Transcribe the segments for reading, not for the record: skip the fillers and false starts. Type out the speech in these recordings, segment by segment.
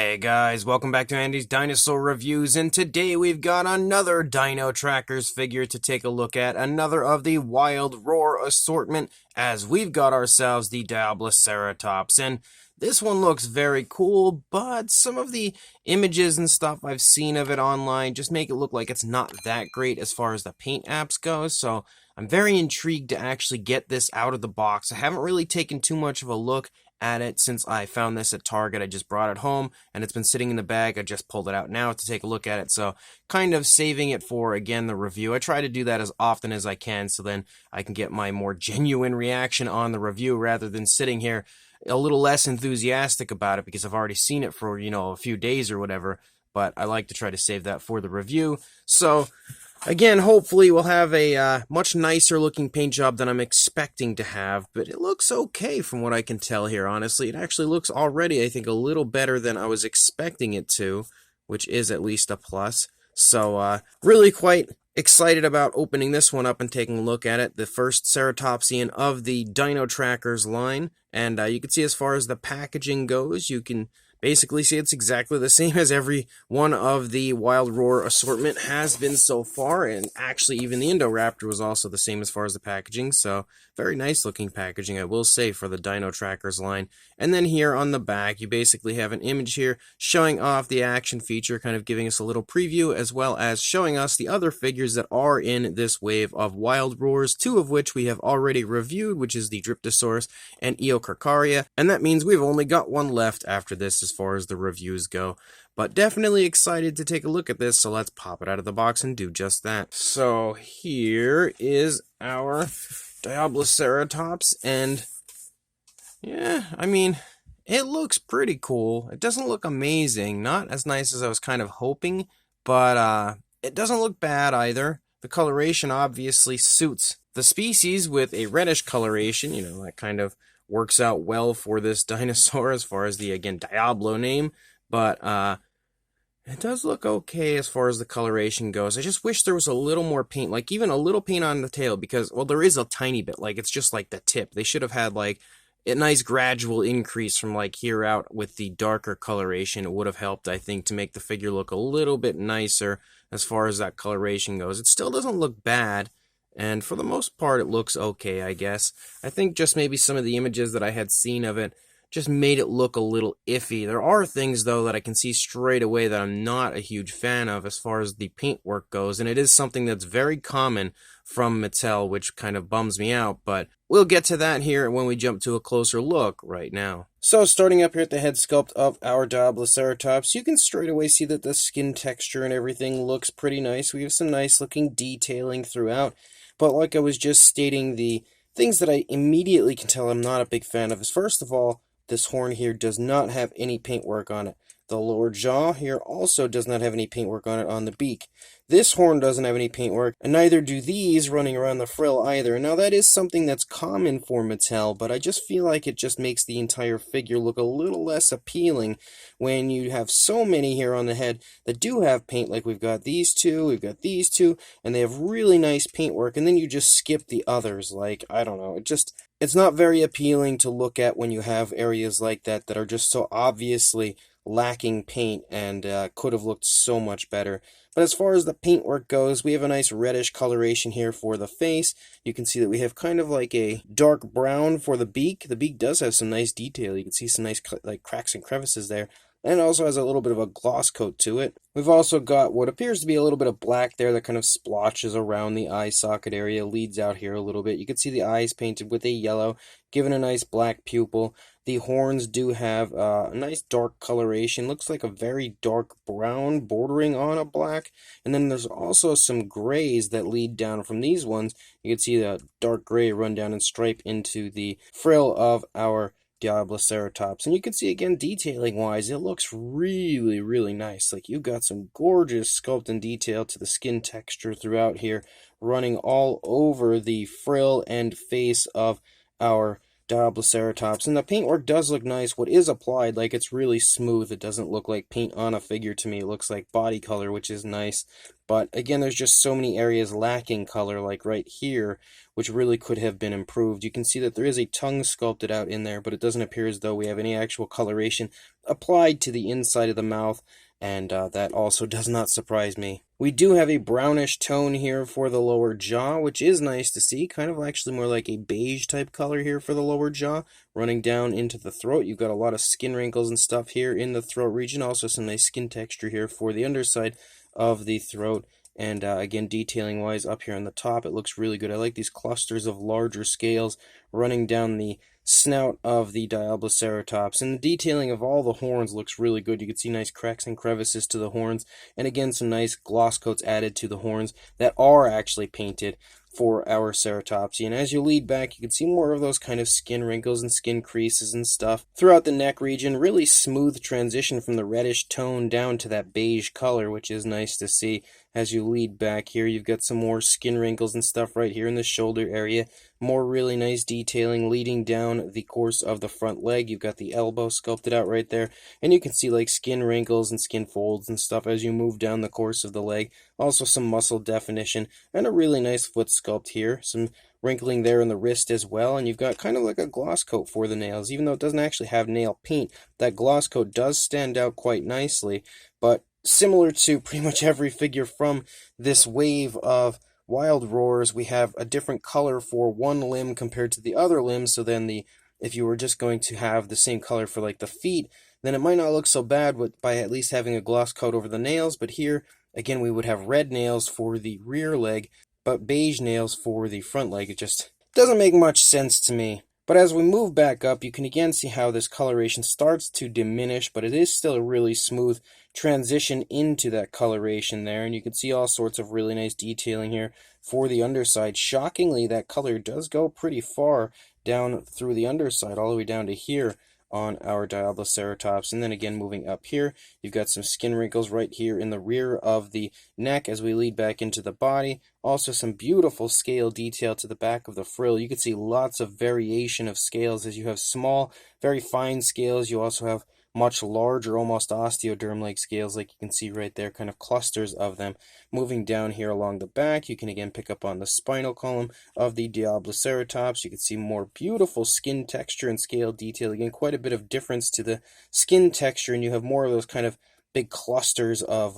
Hey guys, welcome back to Andy's Dinosaur Reviews, and today we've got another Dino Trackers figure to take a look at, another of the Wild Roar assortment, as we've got ourselves the Diabloceratops, and this one looks very cool, but some of the images and stuff I've seen of it online just make it look like it's not that great as far as the paint apps go, so I'm very intrigued to actually get this out of the box. I haven't really taken too much of a look at it since I found this at Target. I just brought it home and it's been sitting in the bag. I just pulled it out now to take a look at it, so kind of saving it for, again, the review. I try to do that as often as I can so then I can get my more genuine reaction on the review rather than sitting here a little less enthusiastic about it because I've already seen it for, a few days or whatever, but I like to try to save that for the review. So again, hopefully we'll have a much nicer looking paint job than I'm expecting to have, but it looks okay from what I can tell here, honestly. It actually looks already, I think, a little better than I was expecting it to, which is at least a plus. So, really quite excited about opening this one up and taking a look at it. The first Ceratopsian of the Dino Trackers line, and you can see as far as the packaging goes, you can basically see it's exactly the same as every one of the Wild Roar assortment has been so far, and actually even the Indoraptor was also the same as far as the packaging, so very nice looking packaging, I will say, for the Dino Trackers line. And then here on the back, you basically have an image here showing off the action feature, kind of giving us a little preview, as well as showing us the other figures that are in this wave of Wild Roars, two of which we have already reviewed, which is the Dryptosaurus and Eocarcharia, and that means we've only got one left after this as far as the reviews go. But definitely excited to take a look at this, so let's pop it out of the box and do just that. So here is our Diabloceratops, and yeah, I mean, it looks pretty cool. It doesn't look amazing, not as nice as I was kind of hoping, but it doesn't look bad either. The coloration obviously suits the species with a reddish coloration, that kind of works out well for this dinosaur as far as the, again, Diablo name, but it does look okay as far as the coloration goes. I just wish there was a little more paint, like even a little paint on the tail, because, well, there is a tiny bit, like it's just like the tip. They should have had like a nice gradual increase from like here out with the darker coloration. It would have helped, I think, to make the figure look a little bit nicer as far as that coloration goes. It still doesn't look bad, and for the most part it looks okay, I guess. I think just maybe some of the images that I had seen of it just made it look a little iffy. There are things, though, that I can see straight away that I'm not a huge fan of as far as the paintwork goes, and it is something that's very common from Mattel, which kind of bums me out, but we'll get to that here when we jump to a closer look right now. So, starting up here at the head sculpt of our Diabloceratops, you can straight away see that the skin texture and everything looks pretty nice. We have some nice looking detailing throughout, but like I was just stating, the things that I immediately can tell I'm not a big fan of is, first of all, this horn here does not have any paintwork on it. The lower jaw here also does not have any paintwork on it on the beak. This horn doesn't have any paintwork, and neither do these running around the frill either. Now that is something that's common for Mattel, but I just feel like it just makes the entire figure look a little less appealing when you have so many here on the head that do have paint, like we've got these two, and they have really nice paintwork, and then you just skip the others. Like, I don't know, it's not very appealing to look at when you have areas like that that are just so obviously lacking paint and could have looked so much better. But as far as the paintwork goes, we have a nice reddish coloration here for the face. You can see that we have kind of like a dark brown for the beak. The beak does have some nice detail. You can see some nice like cracks and crevices there. And it also has a little bit of a gloss coat to it. We've also got what appears to be a little bit of black there that kind of splotches around the eye socket area, leads out here a little bit. You can see the eyes painted with a yellow, given a nice black pupil. The horns do have a nice dark coloration. Looks like a very dark brown bordering on a black. And then there's also some grays that lead down from these ones. You can see the dark gray run down and stripe into the frill of our Diabloceratops, and you can see again, detailing wise, it looks really, really nice. Like, you've got some gorgeous sculpt and detail to the skin texture throughout here, running all over the frill and face of our Diabloceratops. And the paintwork does look nice. What is applied, like, it's really smooth. It doesn't look like paint on a figure to me. It looks like body color, which is nice. But again, there's just so many areas lacking color, like right here, which really could have been improved. You can see that there is a tongue sculpted out in there, but it doesn't appear as though we have any actual coloration applied to the inside of the mouth, and that also does not surprise me. We do have a brownish tone here for the lower jaw, which is nice to see. Kind of actually more like a beige type color here for the lower jaw, running down into the throat. You've got a lot of skin wrinkles and stuff here in the throat region. Also some nice skin texture here for the underside of the throat. And again, detailing wise up here on the top, it looks really good. I like these clusters of larger scales running down the snout of the Diabloceratops, and the detailing of all the horns looks really good. You can see nice cracks and crevices to the horns, and again some nice gloss coats added to the horns that are actually painted for our ceratopsy. And as you lead back, you can see more of those kind of skin wrinkles and skin creases and stuff throughout the neck region. Really smooth transition from the reddish tone down to that beige color, which is nice to see. As you lead back here, you've got some more skin wrinkles and stuff right here in the shoulder area. More really nice detailing leading down the course of the front leg. You've got the elbow sculpted out right there, and you can see like skin wrinkles and skin folds and stuff as you move down the course of the leg. Also some muscle definition and a really nice foot sculpt here. Some wrinkling there in the wrist as well, and you've got kind of like a gloss coat for the nails. Even though it doesn't actually have nail paint, that gloss coat does stand out quite nicely. But similar to pretty much every figure from this wave of Wild Roars, we have a different color for one limb compared to the other limb. So then if you were just going to have the same color for like the feet, then it might not look so bad by at least having a gloss coat over the nails. But here, again, we would have red nails for the rear leg, but beige nails for the front leg. It just doesn't make much sense to me. But as we move back up, you can again see how this coloration starts to diminish, but it is still a really smooth transition into that coloration there. And you can see all sorts of really nice detailing here for the underside. Shockingly, that color does go pretty far down through the underside, all the way down to here on our Diabloceratops. And then again, moving up here, you've got some skin wrinkles right here in the rear of the neck as we lead back into the body. Also some beautiful scale detail to the back of the frill. You can see lots of variation of scales as you have small, very fine scales. You also have much larger, almost osteoderm-like scales, like you can see right there, kind of clusters of them. Moving down here along the back, you can again pick up on the spinal column of the Diabloceratops. You can see more beautiful skin texture and scale detail. Again, quite a bit of difference to the skin texture, and you have more of those kind of big clusters of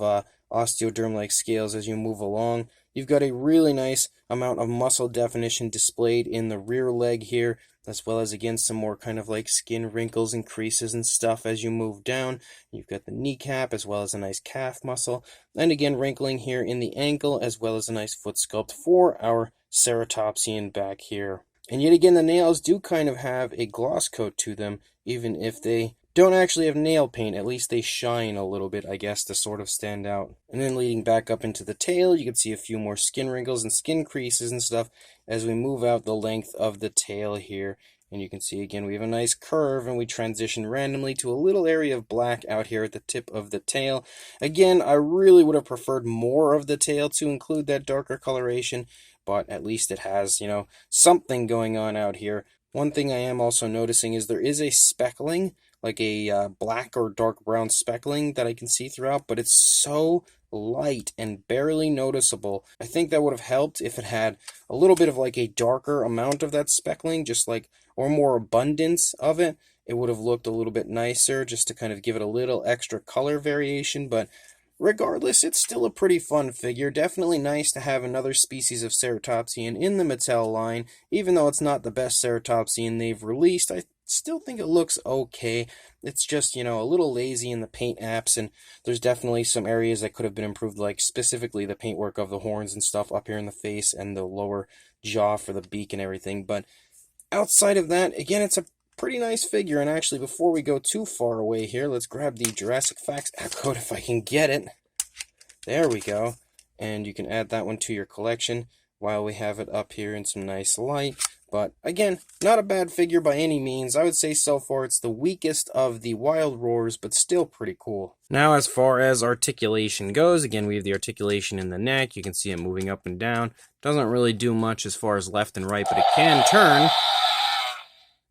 osteoderm-like scales as you move along. You've got a really nice amount of muscle definition displayed in the rear leg here, as well as again some more kind of like skin wrinkles and creases and stuff as you move down. You've got the kneecap as well as a nice calf muscle, and again wrinkling here in the ankle, as well as a nice foot sculpt for our ceratopsian back here. And yet again, the nails do kind of have a gloss coat to them, even if they don't actually have nail paint. At least they shine a little bit, I guess, to sort of stand out. And then leading back up into the tail, you can see a few more skin wrinkles and skin creases and stuff as we move out the length of the tail here. And you can see again we have a nice curve, and we transition randomly to a little area of black out here at the tip of the tail. Again, I really would have preferred more of the tail to include that darker coloration, but at least it has, something going on out here. One thing I am also noticing is there is a speckling, like a black or dark brown speckling that I can see throughout, but it's so light and barely noticeable. I think that would have helped if it had a little bit of like a darker amount of that speckling, just like, or more abundance of it. It would have looked a little bit nicer just to kind of give it a little extra color variation, but regardless, it's still a pretty fun figure. Definitely nice to have another species of ceratopsian in the Mattel line. Even though it's not the best ceratopsian they've released, I still think it looks okay. It's just, a little lazy in the paint apps, and there's definitely some areas that could have been improved, like specifically the paintwork of the horns and stuff up here in the face and the lower jaw for the beak and everything. But outside of that, again, it's a pretty nice figure. And actually, before we go too far away here, let's grab the Jurassic Facts app code if I can get it. There we go. And you can add that one to your collection while we have it up here in some nice light. But again, not a bad figure by any means. I would say so far it's the weakest of the Wild Roars, but still pretty cool. Now, as far as articulation goes, again, we have the articulation in the neck. You can see it moving up and down. Doesn't really do much as far as left and right, but it can turn.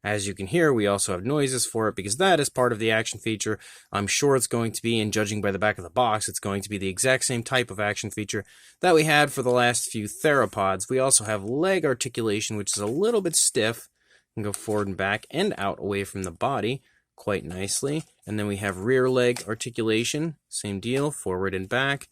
As you can hear, we also have noises for it because that is part of the action feature. I'm sure it's going to be, and judging by the back of the box, it's going to be the exact same type of action feature that we had for the last few theropods. We also have leg articulation, which is a little bit stiff. You can go forward and back and out away from the body quite nicely. And then we have rear leg articulation, same deal, forward and back.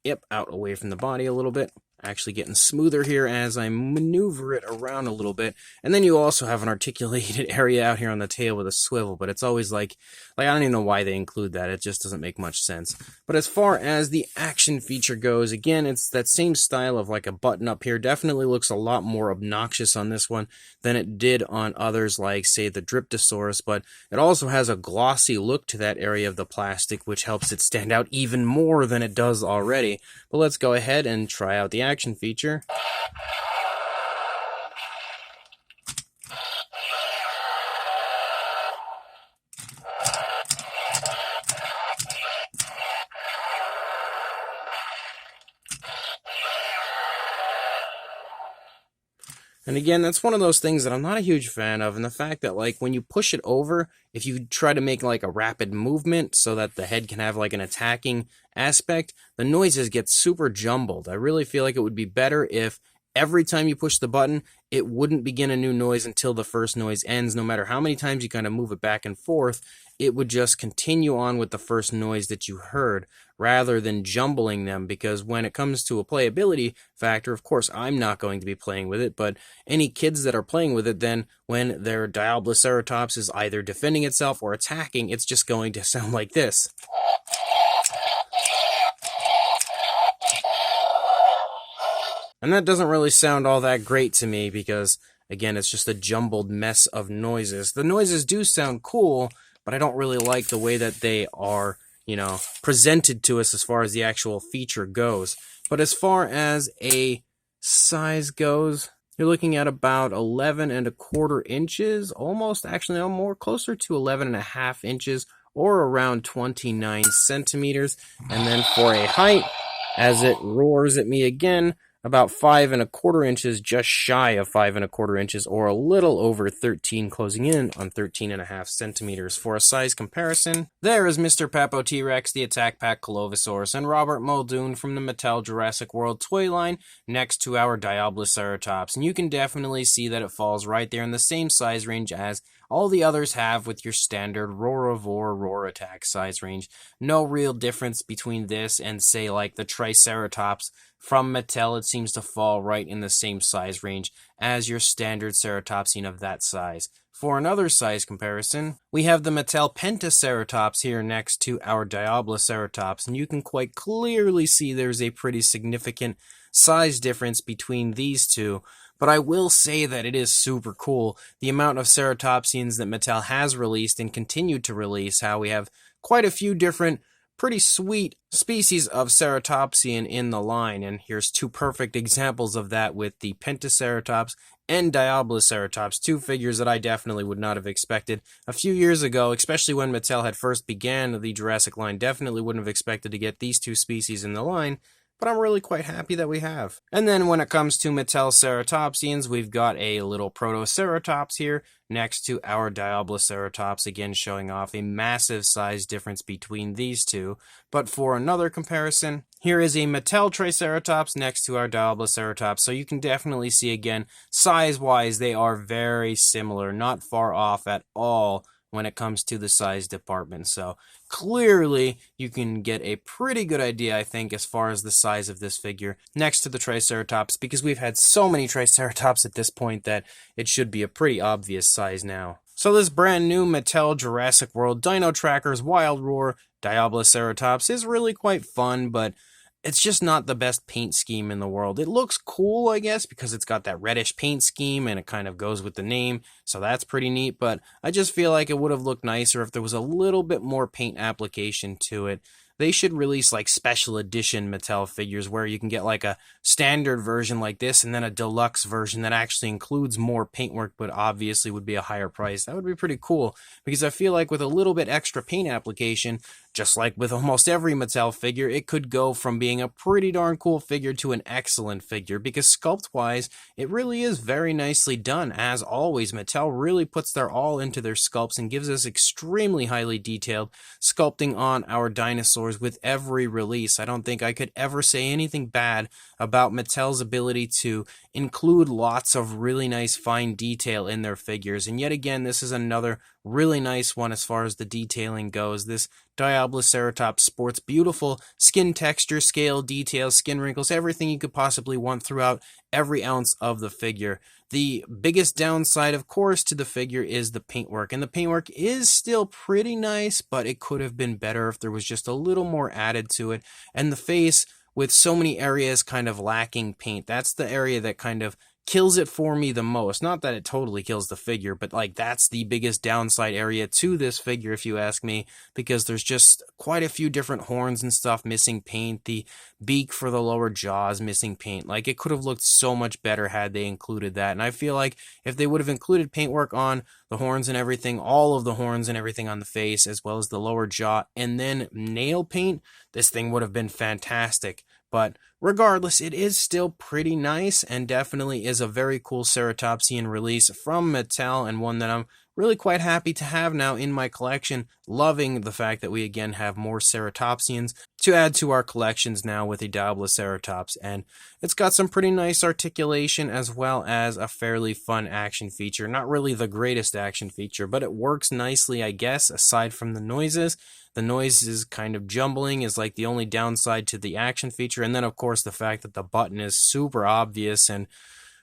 Yep, out away from the body a little bit. Actually getting smoother here as I maneuver it around a little bit. And then you also have an articulated area out here on the tail with a swivel, but it's always like I don't even know why they include that. It just doesn't make much sense. But as far as the action feature goes, again, it's that same style of like a button up here. Definitely looks a lot more obnoxious on this one than it did on others like, say, the Diabloceratops, but it also has a glossy look to that area of the plastic, which helps it stand out even more than it does already. But let's go ahead and try out the action feature. And again, that's one of those things that I'm not a huge fan of, and the fact that, like, when you push it over, if you try to make, like, a rapid movement so that the head can have, like, an attacking aspect, the noises get super jumbled. I really feel like it would be better if every time you push the button, it wouldn't begin a new noise until the first noise ends. No matter how many times you kind of move it back and forth, it would just continue on with the first noise that you heard, rather than jumbling them, because when it comes to a playability factor, of course, I'm not going to be playing with it, but any kids that are playing with it, then when their Diabloceratops is either defending itself or attacking, it's just going to sound like this. And that doesn't really sound all that great to me because, again, it's just a jumbled mess of noises. The noises do sound cool, but I don't really like the way that they are, presented to us as far as the actual feature goes. But as far as a size goes, you're looking at about 11¼ inches, almost, actually, more closer to 11½ inches, or around 29 centimeters. And then for a height, as it roars at me again, about 5¼ inches, just shy of 5¼ inches, or a little over 13, closing in on 13½ centimeters. For a size comparison, there is Mr. Papo T-Rex, the Attack Pack Colovosaurus, and Robert Muldoon from the Mattel Jurassic World toy line next to our Diabloceratops. And you can definitely see that it falls right there in the same size range as all the others have with your standard Roaravore Roar Attack size range. No real difference between this and, say, like the Triceratops from Mattel. It seems to fall right in the same size range as your standard ceratopsian of that size. For another size comparison, we have the Mattel Pentaceratops here next to our Diabloceratops, and you can quite clearly see there's a pretty significant size difference between these two. But I will say that it is super cool, the amount of ceratopsians that Mattel has released and continued to release, how we have quite a few different pretty sweet species of ceratopsian in the line, and here's two perfect examples of that with the Pentaceratops and Diabloceratops, two figures that I definitely would not have expected a few years ago, especially when Mattel had first began the Jurassic line. Definitely wouldn't have expected to get these two species in the line, but I'm really quite happy that we have. And then when it comes to Mattel Ceratopsians, we've got a little Protoceratops here next to our Diabloceratops, again showing off a massive size difference between these two. But for another comparison, here is a Mattel Triceratops next to our Diabloceratops, so you can definitely see, again, size-wise, they are very similar, not far off at all when it comes to the size department. So clearly you can get a pretty good idea, I think, as far as the size of this figure next to the Triceratops, because we've had so many Triceratops at this point that it should be a pretty obvious size now. So this brand new Mattel Jurassic World Dino Trackers Wild Roar Diabloceratops is really quite fun, but it's just not the best paint scheme in the world. It looks cool, I guess, because it's got that reddish paint scheme and it kind of goes with the name, so that's pretty neat, but I just feel like it would have looked nicer if there was a little bit more paint application to it. They should release like special edition Mattel figures where you can get like a standard version like this and then a deluxe version that actually includes more paintwork but obviously would be a higher price. That would be pretty cool, because I feel like with a little bit extra paint application, just like with almost every Mattel figure, it could go from being a pretty darn cool figure to an excellent figure, because sculpt-wise, it really is very nicely done. As always, Mattel really puts their all into their sculpts and gives us extremely highly detailed sculpting on our dinosaurs with every release. I don't think I could ever say anything bad about Mattel's ability to include lots of really nice fine detail in their figures. And yet again, this is another really nice one as far as the detailing goes. This Diabloceratops sports beautiful skin texture, scale, details, skin wrinkles, everything you could possibly want throughout every ounce of the figure. The biggest downside, of course, to the figure is the paintwork, and the paintwork is still pretty nice, but it could have been better if there was just a little more added to it. And the face, with so many areas kind of lacking paint, that's the area that kind of kills it for me the most. Not that it totally kills the figure, but like that's the biggest downside area to this figure, if you ask me, because there's just quite a few different horns and stuff missing paint. The beak for the lower jaw is missing paint. Like, it could have looked so much better had they included that. And I feel like if they would have included paintwork on the horns and everything, all of the horns and everything on the face, as well as the lower jaw, and then nail paint, this thing would have been fantastic. But regardless, it is still pretty nice and definitely is a very cool Ceratopsian release from Mattel, and one that I'm really quite happy to have now in my collection. Loving the fact that we again have more Ceratopsians to add to our collections now with the Diabloceratops, and it's got some pretty nice articulation as well as a fairly fun action feature. Not really the greatest action feature, but it works nicely, I guess, aside from the noises. The noises kind of jumbling is like the only downside to the action feature, and then of course the fact that the button is super obvious and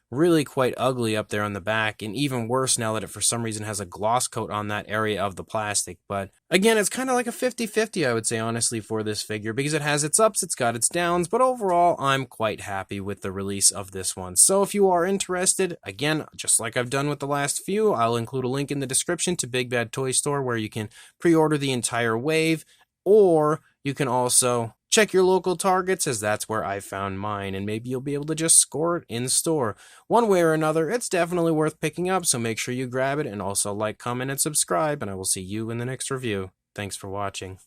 really quite ugly up there on the back, and even worse now that it for some reason has a gloss coat on that area of the plastic. But again, it's kind of like a 50-50, I would say, honestly, for this figure, because it has its ups, it's got its downs, but overall I'm quite happy with the release of this one. So if you are interested, again, just like I've done with the last few, I'll include a link in the description to Big Bad Toy Store where you can pre-order the entire wave, or you can also check your local Targets, as that's where I found mine, and maybe you'll be able to just score it in store. One way or another, it's definitely worth picking up, so make sure you grab it, and also like, comment, and subscribe, and I will see you in the next review. Thanks for watching.